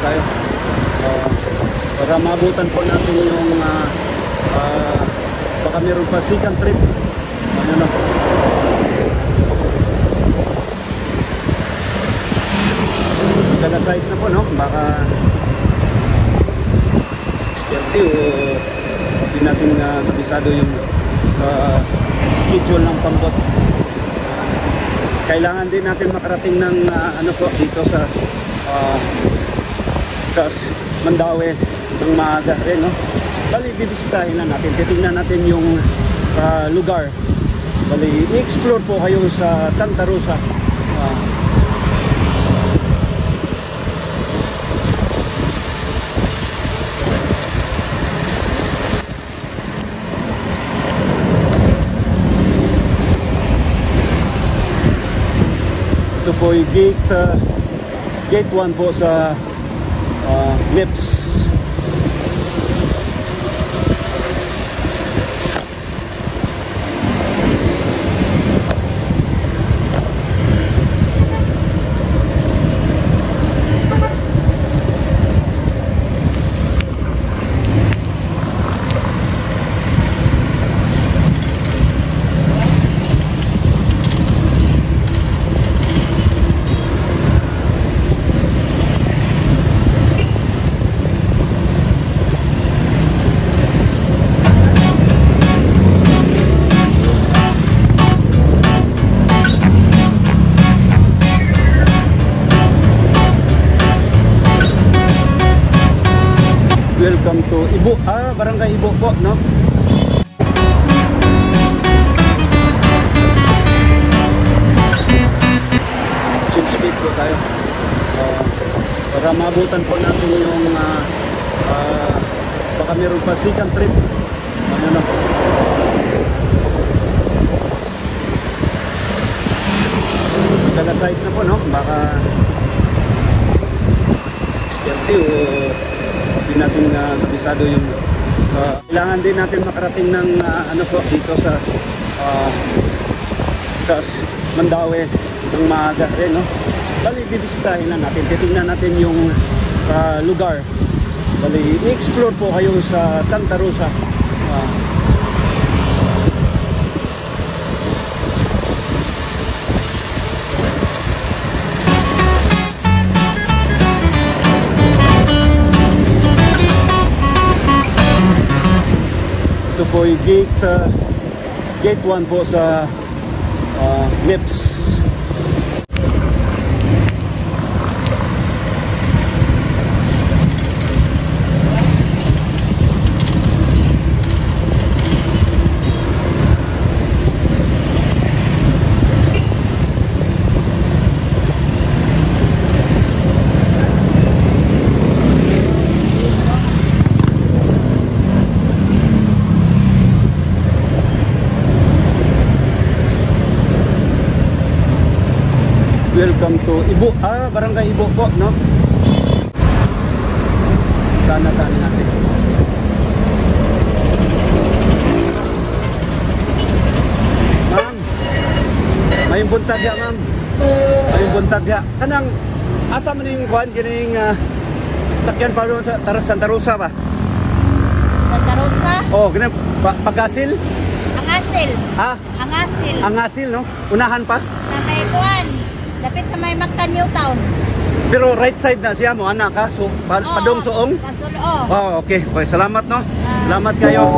tayo para maabutan po natin yung baka meron pa second trip. Ano na po, maganda size na po, no? Baka 6:30 o hindi natin kabisado yung schedule ng pambot. Kailangan din natin makarating ng ano po dito sa Mandaue ng maaga rin, no? Bali, bibisitahin na natin, titingnan natin yung lugar. Bali, i-explore po kayo sa Santa Rosa. Ito po yung gate 1 po sa MIPS. Welcome to Ibo, Barangay Ibo po, no? Chill speed po tayo para maabutan po natin yung baka meron pa second trip. Ano na po, maganda size na po, no? Baka 6:30 o hindi natin kabisado yung kailangan din natin makarating ng ano po dito sa Mandaue ng maaga rin, no? Bali, bibisitahin na natin, titingnan natin yung lugar. Bali, i-explore po kayo sa Santa Rosa. Ito po yung gate 1 po sa MIPS. Welcome to Ibo, Barangay Ibo po, no? Daan natin. Ma'am, may buntag ya, ma'am. May buntag ya. Kanang asa man ning kuan kining sakyan pa sa Santa Rosa ba? Santa Rosa? Oh, gina Pagasil? Angasil. Angasil. Angasil, no? Unahan pa? Sa may kuan. Dapit sa may Mactan, New Town. Pero right side na siya mo, anak ka? So, padong suong? Oh, okay. Okay, salamat, no? Salamat kayo.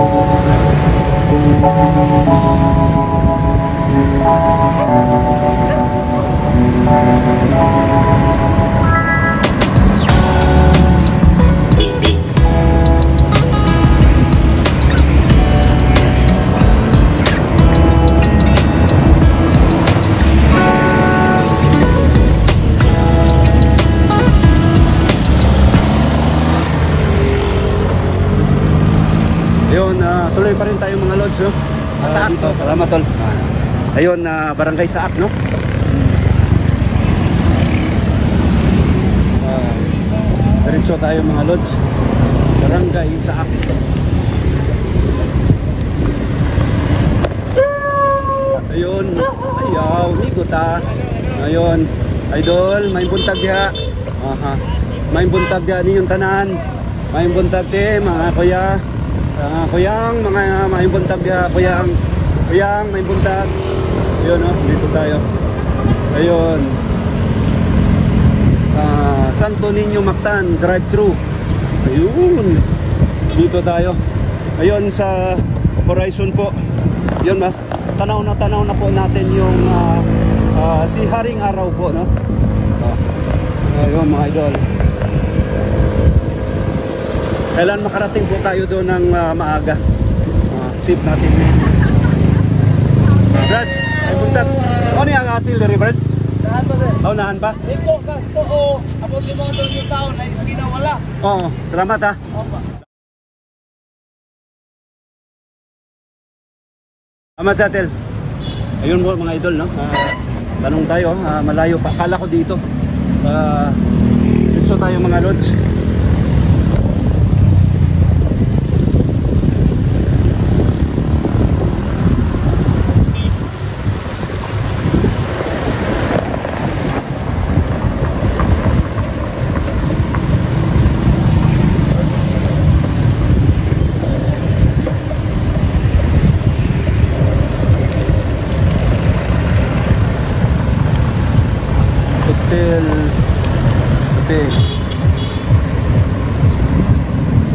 Ayun, tuloy pa rin tayo mga lods, no? Saak. Salamat, tol. Ayun, Barangay Saak, no? Diretso tayo mga lods. Barangay Saak. Ayun, ayaw, higot ha. Ayun, idol, may buntag ya. Aha. May buntag diyan yung tanan. May buntag ti mga kuya. Kuyang mga may buntag diyan, kuyang. Kuyang may buntag. Ayun oh, dito tayo. Ayun. Santo Niño Mactan drive-thru. Ayun. Dito tayo. Ayun sa horizon po. Yun ba? Tanaw na po natin yung si Haring Araw po, no? Ayun mga idol. Kailan makarating po tayo doon ng maaga? Sip natin. Brad, ay buntag. Ano yung asil dari Brad? Nahan pa sir? Nahan pa? Iko, gasto o ako si mga doon yung taon na iskina wala. Oo, salamat ha. Opa. Salamat sa atin. Ayun po mga idol, no? Tanong tayo, malayo pa. Kala ko dito. Dito tayo mga lods.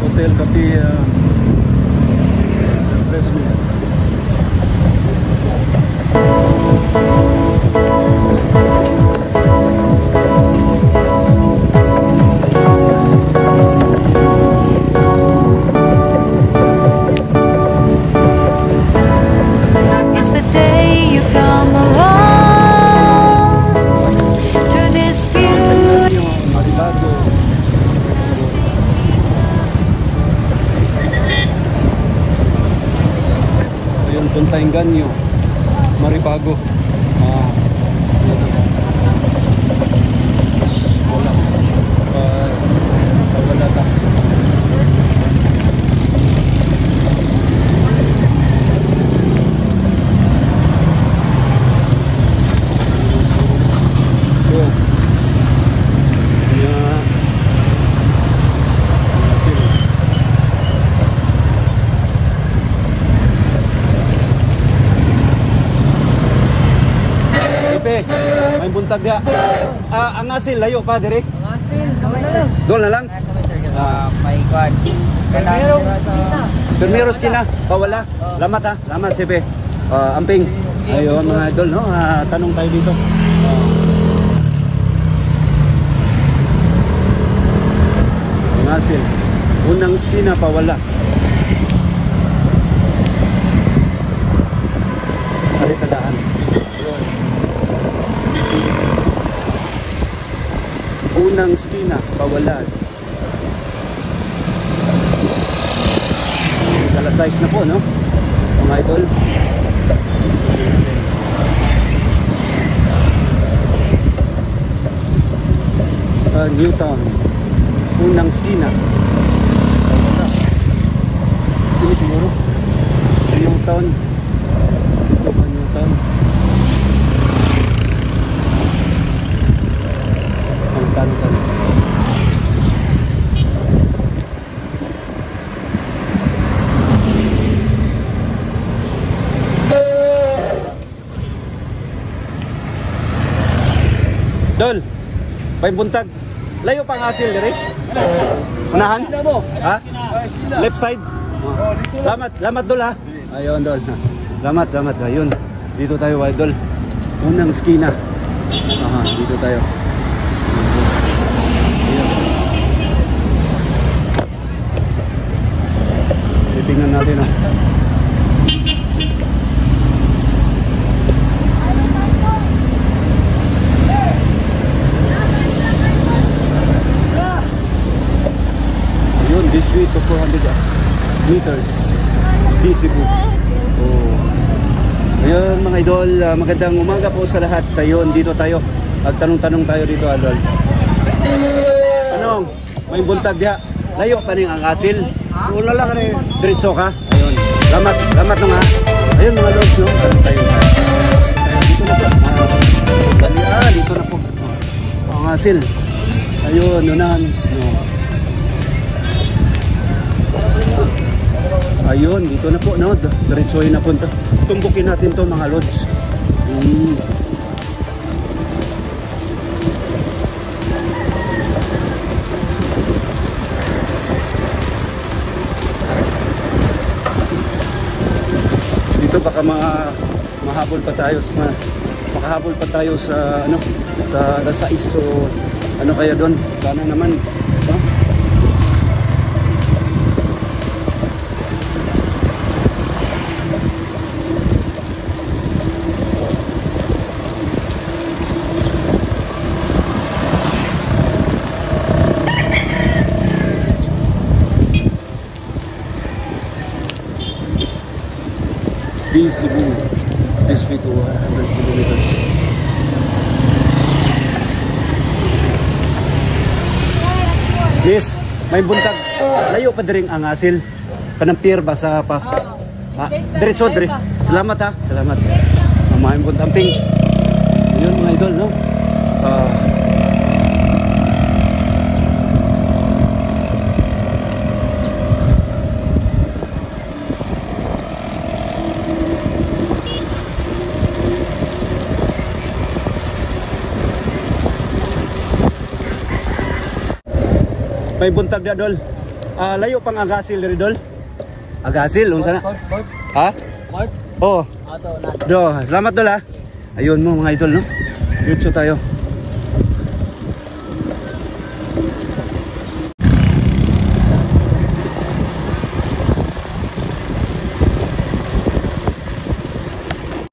Hotel Cafe Resmi. It's the day you come along to this beautiful. Maribago. Ayun, Puntayang Ganyo, Maribago. Wala. Wala ta. So, may buntag dia. Ang asil layo pa dire. Ang asin, kamay sir. Doon na lang. May kwan. Permeros kina, bawala. Lamat ha. Lamat sipe. Amping. Ayun mga idol, no. Tanong tayo dito. Ang asil. Unang skina pawala. Tadaan. Unang skina pawala. Kala size na po, no? Mga idol. Newtown. Unang skina. Ini siguro. Newtown. Ito ba Newtown? Ang tanong. Dol, may buntag. Layo pang asil dire. Unahan? Ha? Left side. Lamat Dol ha. Ayun Dol. Lamat. Ayun. Dito tayo Dol. Unang skina. Aha, dito tayo. Titingnan natin ha. This way to 400 meters Cebu. Oh. Ayun mga idol, magandang umaga po sa lahat. Ayun, dito tayo. Magtanong-tanong tayo dito, idol. Anong? May buntag diha. Layo pa ning ang asil. Wala lang rin. Diretso ka. Ayun. Lamat nung ha. Ayun mga lods, no? Tanong tayo. Dito na po. Dito na po. Ang asil. Ayun, unahan. Ayun, dito na po, no? Diretsohin na po. Tumbukin natin to mga lods. Dito baka mahabol pa tayo makahabol pa tayo sa ano sa alas 6 so ano kaya doon sana naman no? Visible this way to 100 kilometers. Yes, may buntag. Layo pa diring ang asil. Kanang pier ba sa pa? Diretso dire. Salamat ha. Salamat. May buntag ping. Yun mga idol, no? May buntag na dol. Layo pang Agasil diri dol. Agasil unsa na? Ha? Oh. Do, salamat dol ha. Ayun mo mga idol no. Diretso tayo.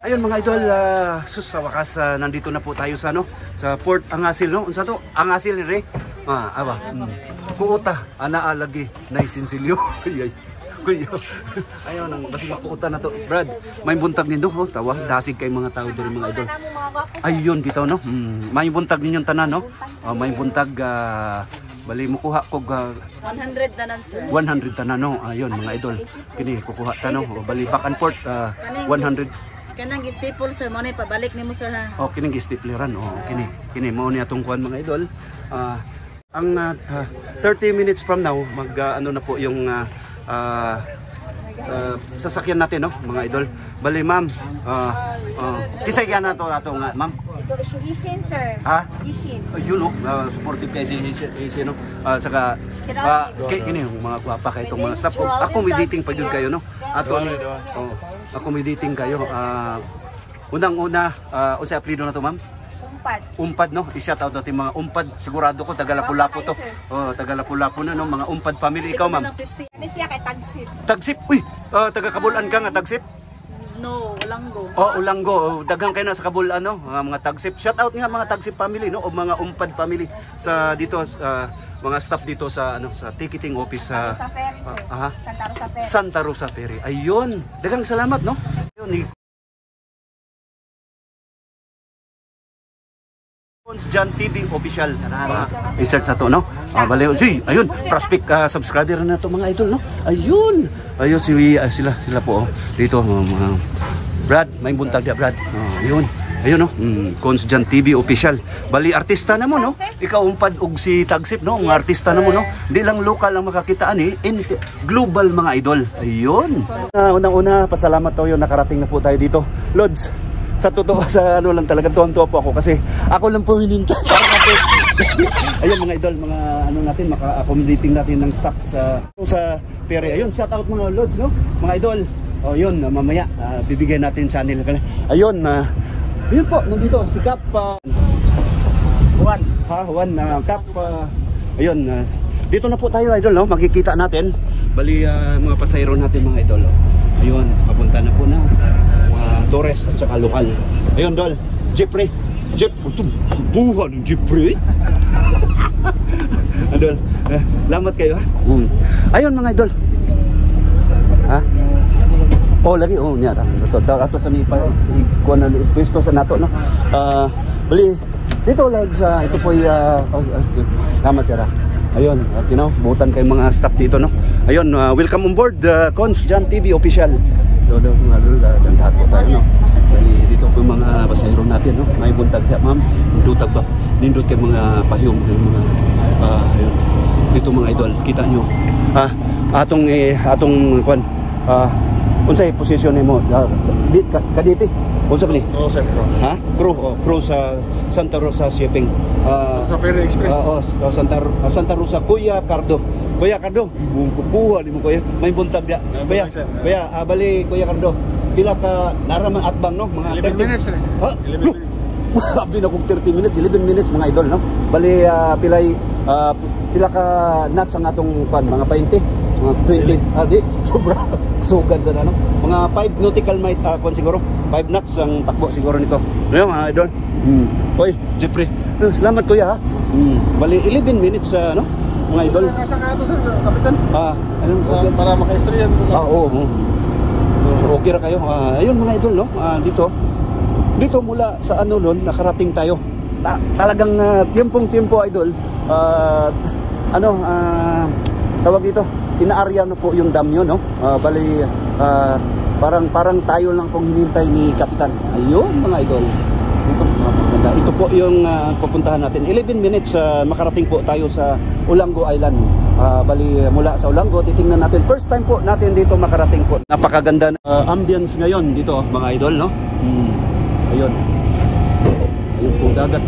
Ayun mga idol, sus sa wakas nandito na po tayo sa ano, sa Port Angasil no. Unsa to? Angasil ni re. Kuuta, anaalagi na isinsilyo. Kuya. Ayun, ang basig makuuta na to. Brad, may buntag nindo. Oh, tawa, dasig kay mga tao diri mga idol. Ayun, bitaw no. May buntag ninyong tanan no. May buntag, bali mo kuha kog 100 tanan sir. 100 tanan no. Ayun mga idol. Kini kukuha tanong. Bali back and forth 100. Kanang staple sir, mo na pabalik nimo sir ha. Oh, kining stapleran. Oh, kini mo ni atong kuan mga idol. Ang 30 minutes from now ano na po yung sasakyan natin no mga idol. Bali ma'am, kisay na to nga ma'am. Ito Ishin sir. Ha? Ishin. Yun no, supportive kay si no. Saka kini yung mga guwapa kay itong mga staff. Accommodating pa yun kayo no. Ato accommodating kayo. Unang-una usa apelyido na to ma'am. Umpad no, i-shout out natin mga umpad. Sigurado ko taga Lapu-Lapu to. Oh, taga Lapu-Lapu na no, mga umpad family. Ikaw ma'am. Ano siya kay Tagsip? Tagsip. Uy, taga Kabulan ka nga Tagsip. No, Ulanggo. Oh, Ulanggo. Daghang kayo na sa Kabulan no, mga Tagsip. Shout out nga mga Tagsip family no o mga umpad family sa dito mga staff dito sa ano sa ticketing office sa Santa Rosa Ferry. Ayun. Daghang salamat no. Ayun, John TV official. I-search na to no. Bali, ayun, prospect subscriber na to mga idol no. Ayun. Ayun sila po dito mga Brad, may buntag dia Brad. Ayun. Ayun no. Cons John TV official. Bali artista na mo no. Ikaw umpad og si Tagsip no, mga artista na mo no. Hindi lang local ang makakitaan global mga idol. Ayun. Unang-una, pasalamat tayo nakarating na po tayo dito. Lods, sa totoo sa ano lang talaga tuwang-tuwa po ako kasi ako lang po hinintay. Ayun mga idol, mga ano natin maka-accommodating natin ng staff sa Perry. Ayun, shout out mga lods no, mga idol. Oh, yun mamaya bibigyan natin channel kanila. Ayun, ayun po nandito si Cap Juan Cap ayun, dito na po tayo idol no, makikita natin bali mga pasahero natin mga idol. Ayun, papunta na po na Torres at saka lokal. Ayun dol, Jeffrey. Buhan ng Jeffrey. Idol, lamat kayo ha. Ayun mga idol. Ha? Oh lagi niya ato sa ni kuan na pwesto sa nato no. Bali dito lag sa ito po lamat sira. Ayun, butan kay mga staff dito no. Ayun, welcome on board Cons John TV official. Dodo mga lul lahat po tayo no. Bali dito po mga pasahero natin no. May buntag siya ma'am. Dutag ba? Nindot kay mga pahiyong mga ayun. Dito mga idol, kita nyo. Atong kuan Unsay position nimo? Kaditi. Unsa ba ni? Ha? Crew sa Santa Rosa Shipping. Sa Ferry Express. Santa Rosa Kuya Cardo. Kuya Cardo, bukuha nimo kuya. May buntag dia. Kuya, bali Kuya Cardo. Pila ka naraman atbang no? Mga 11 minutes. Ha? 11 minutes. Abi na kong 30 minutes, 11 minutes mga idol no. Bali pila ka nuts ang atong mga 20. Mga 20. Di sobra. Sugan sa ano. Mga 5 nautical mile siguro. 5 knots ang takbo siguro nito. Ano mga idol? Oy, Jeffrey. Salamat kuya ha. Bali 11 minutes ano? Mga idol. Nasa ka ito sa kapitan. Anong Para maka-istorya. oo. Okay ra kayo. Ayun mga idol no. Dito mula sa ano nun, nakarating tayo. Talagang tiempong-tiempo idol. Tawag dito, inaarya na po yung dam yun, no? Bali, parang tayo lang pong hinintay ni Kapitan. Ayun, mga idol. Ito po yung pupuntahan natin. 11 minutes makarating po tayo sa Ulango Island. Bali, mula sa Ulango, titingnan natin. First time po natin dito makarating po. Napakaganda na ambience ngayon dito, mga idol, no? Ayun. Ayun po, dagat.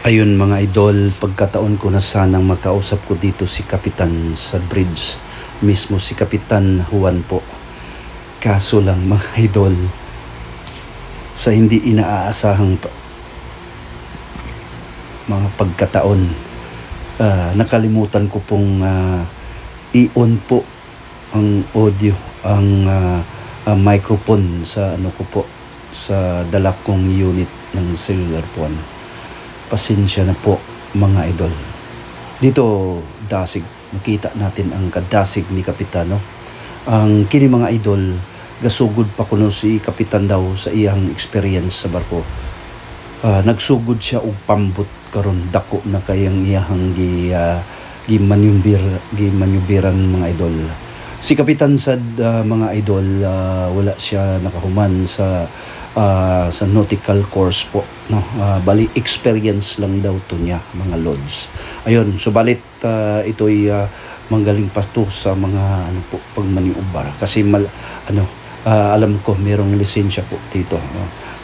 Ayun mga idol, pagkataon ko na sanang makausap ko dito si Kapitan sa bridge. Mismo si Kapitan Juan po. Kaso lang mga idol, sa hindi inaasahang mga pagkataon, nakalimutan ko pong i-on po ang audio, ang microphone sa ano ko po, sa dala kong unit ng cellular phone. Pasensya na po mga idol. Dito dasig, makita natin ang kadasig ni Kapitano. Ang kini mga idol, gasugod pa kuno si Kapitan daw sa iyang experience sa barko. Nagsugod siya og pambot karon dako na kayang iyang gimanyubiran mga idol. Si Kapitan sad mga idol, wala siya nakahuman sa nautical course po, no? Bali experience lang daw to niya mga lods. Ayun, subalit ito'y manggaling pasto sa mga ano po, pagmaniubara kasi alam ko merong lisensya po dito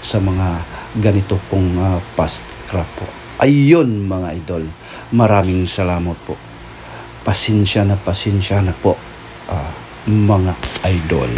sa mga ganito pong past craft po. Ayun mga idol, maraming salamat po. Pasensya na po mga idol.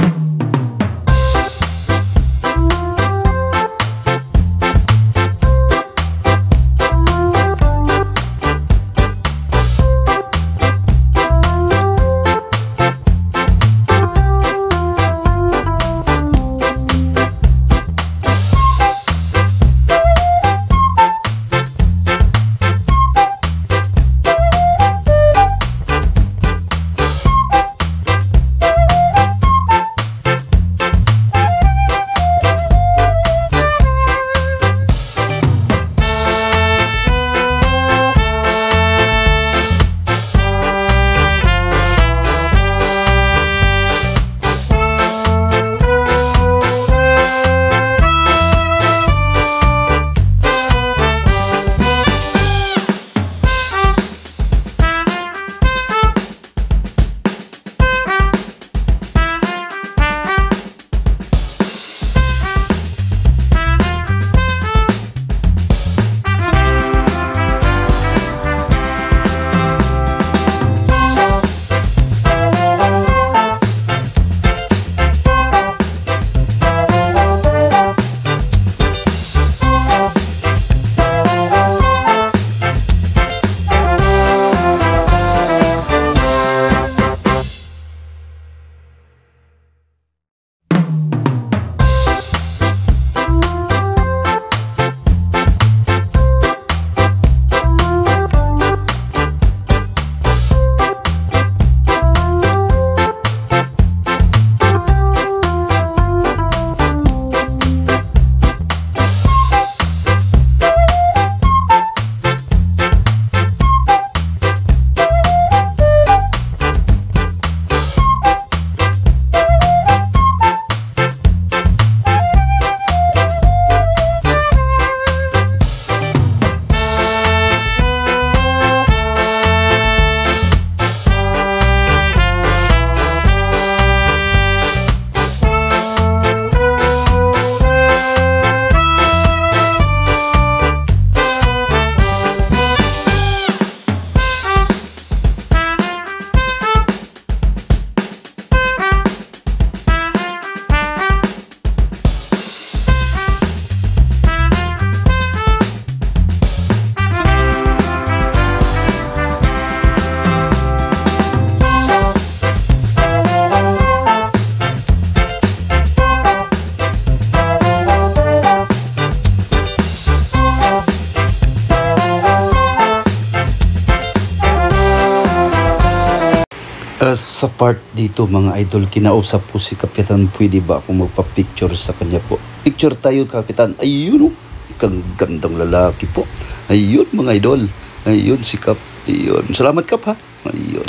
Sa part dito mga idol, kinausap po si Kapitan, pwede ba akong magpa-picture sa kanya po? Picture tayo, Kapitan. Ayun oh, kang gandang lalaki po. Ayun mga idol. Ayun si Kap. Ayun. Salamat Kap ha. Ayun.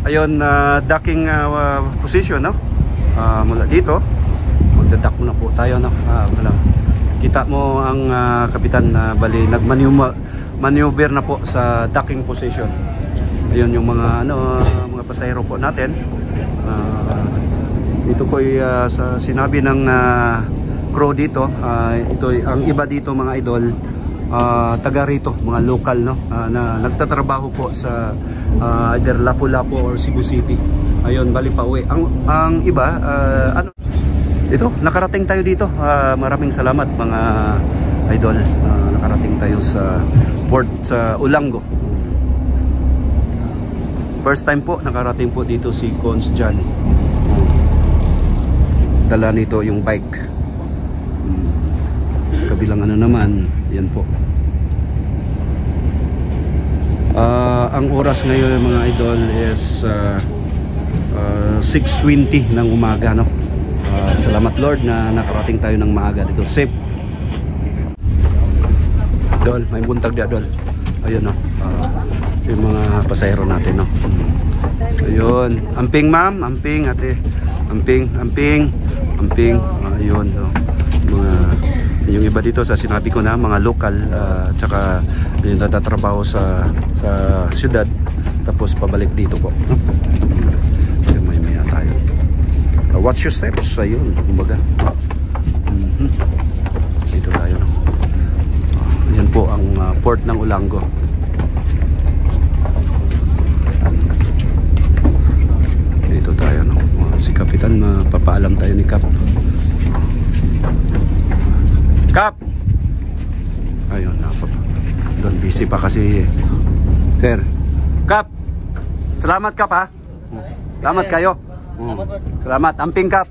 Ayun, docking position, no? Mula dito, magdadak muna po tayo, no? Kita mo ang Kapitan na bali nag-maneuver na po sa docking position. Ayun yung mga mga pasahero po natin. Ito po ay sa sinabi ng crew dito, ito ang iba dito mga idol, taga rito, mga local, no? Na nagtatrabaho po sa either Lapu-Lapu or Cebu City. Ayun, bali pa uwi. Ang iba, ito, nakarating tayo dito. Maraming salamat mga idol. Nakarating tayo sa port sa Ulango. First time po nakarating po dito si Cons Jan. Dala nito yung bike. Kabilang naman, yan po. Ang oras ngayon mga idol is 6:20 ng umaga, no? Salamat Lord na nakarating tayo ng maaga dito. Safe. Dol, may buntag dia Dol. Ayun, no? Yung mga pasahero natin, no? Ayun. Amping ma'am, amping ate. Amping. Ayun, no? Yung iba dito sa sinabi ko na mga local, tsaka yung natatrabaho sa syudad, tapos pabalik dito po, no? May tayo. Watch your steps. Ayun, kumbaga. Dito tayo, no? Yan po ang port ng Ulango. Dito tayo, no? Si Kapitan, papaalam tayo ni Kap. Kap! Ayun, doon busy pa kasi. Sir, Kap! Salamat Kap ha. Salamat kayo. Salamat, amping Kap.